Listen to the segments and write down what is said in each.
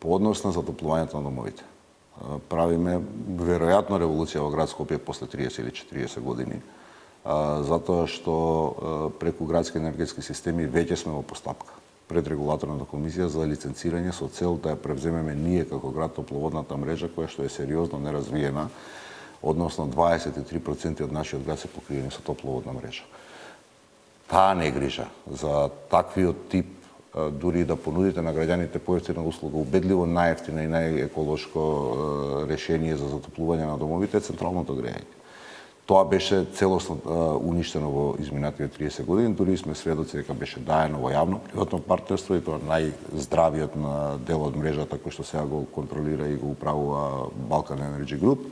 по однос на затоплувањето на домовите. Правиме веројатно револуција во град Скопје после 30 или 40 години, затоа што преку градски енергетски системи веќе сме во постапка пред регулаторната комисија за лиценцирање со цел да ја превземеме ние како град топловодната мрежа која што е сериозно неразвиена, односно 23% од нашиот град се покриени со топловодна мрежа. Таа негрижа за таквиот тип, дури да понудите на граѓаните поевтина услуга, убедливо најевтина и најеколошко решение за затоплување на домовите е централното грејање. Тоа беше целосно уништено во изминатите 30 години, дури сме сведоци дека беше даено во јавно-приватно партнерство и тоа најздравиот на дел од мрежата кој што сега го контролира и го управува Balkan Energy Group,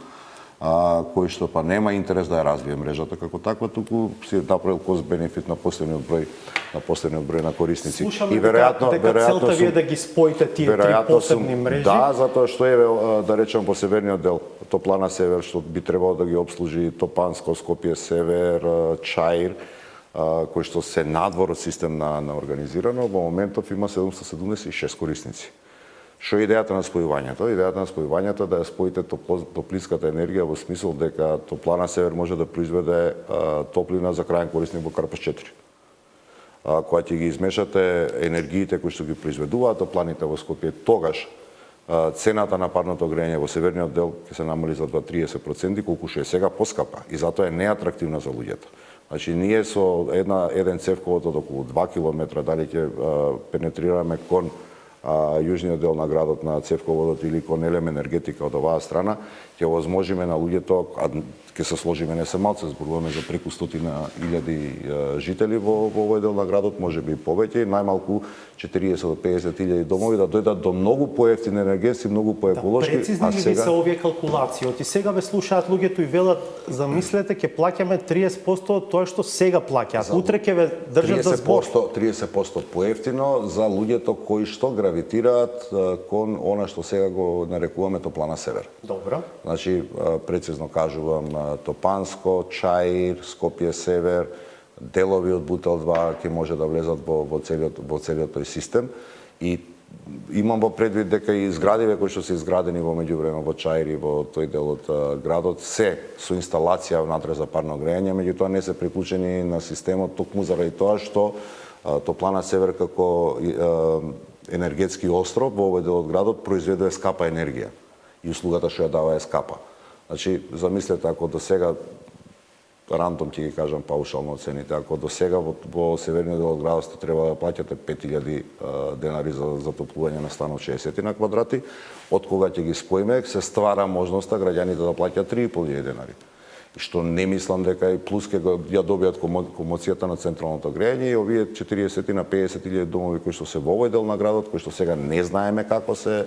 кој што па нема интерес да ја развие мрежата како таква, туку си направил кост бенефит на последниот број на корисници. Слушаме дека целта ви е да ги споите тие три посебни мрежи. Да, затоа што еве да речем по северниот дел Топлана Север што би требало да ги обслужи Топанско, Скопје Север, Чаир, кој што се надвор од систем на организирано, во моментов има 776 корисници. Што е идејата на спојувањето? Идејата на спојувањето е да ја споите топлинската енергија во смисол дека Топлана Север може да произведе топлина за крајен корисник во Карпеш 4. Кога ќе ги измешате енергиите кои што ги произведуваат топланите во Скопје, тогаш цената на парното грејање во северниот дел ќе се намали за 2-30%, колку што е сега поскапа и затоа е неатрактивна за луѓето. Значи ние со еден цевковод од околу 2 км дали ќе пенетрираме кон јужниот дел на градот на цевководот или кон Елем енергетика од оваа страна, ќе овозможиме на луѓето, ќе се сложиме не се малце, зборуваме за преку 100.000 жители во овој дел на градот, можеби и повеќе, најмалку 40 до 50.000 домови да дојдат до многу поевтини енергетски, многу поеколошки. Прецизни ли ви се овие калкулации? Оти сега ве слушаат луѓето и велат, замислете, ќе плаќаме 30% од тоа што сега плаќаат. Утре ќе ве држат за збор. 30% поевтино за луѓето кои што гравитираат кон она што сега го нарекуваме Топлана Север. Добро. Значи, прецизно кажувам, Топанско, Чаир, Скопје Север, делови од Бутел 2 ќе може да влезат во целиот тој систем и имам во предвид дека и зградиве кои што се изградени во меѓувреме во Чаир и во тој дел од градот се со инсталација внатре за парно грејање, меѓутоа не се приклучени на системот токму заради тоа што Топлана Север како енергетски остров во овој дел од градот произведува скапа енергија и услугата што ја дава е скапа. Значи, замислете, ако до сега, рандом ќе ги кажам паушално оцените, ако до сега во северниот дел од градот сте треба да плаќате 5.000 денари за затоплување на станот 60 на квадрати, од кога ќе ги споиме, се ствара можноста граѓаните да плаќаат 3.500 денари. Што не мислам дека и плюс ќе ја добијат комоцијата на централното грејање и овие 40 на 50.000 домови кои што се во овој дел на градот, кои што сега не знаеме како се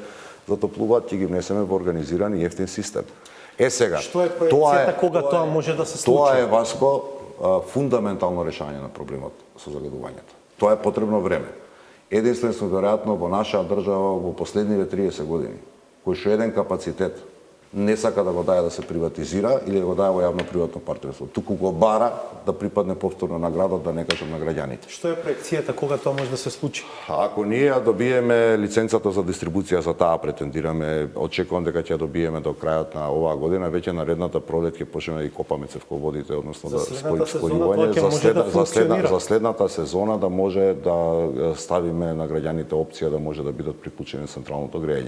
затоплуваат, ќе ги внесеме во организиран и ефтин систем. Сега, што е проекцијата кога тоа може да се случи? Тоа е, Васко, фундаментално решање на проблемот со загадувањето. Тоа е потребно време. Единствено веројатно во нашата држава во последниве 30 години, кој што еден капацитет не сака да го даде да се приватизира или да го даде во јавно-приватно партнерство, туку го бара да припадне повторно на градот, да не кажам на граѓаните. Што е проекцијата кога тоа може да се случи? Ако ние ја добиеме лиценцата за дистрибуција, за таа претендираме, очекувам дека ќе ја добиеме до крајот на оваа година, веќе наредната пролет ќе почнеме да ги копаме цевководите, односно да спојување за следната сезона да може да ставиме на граѓаните опција да може да бидат приклучени централното грејање.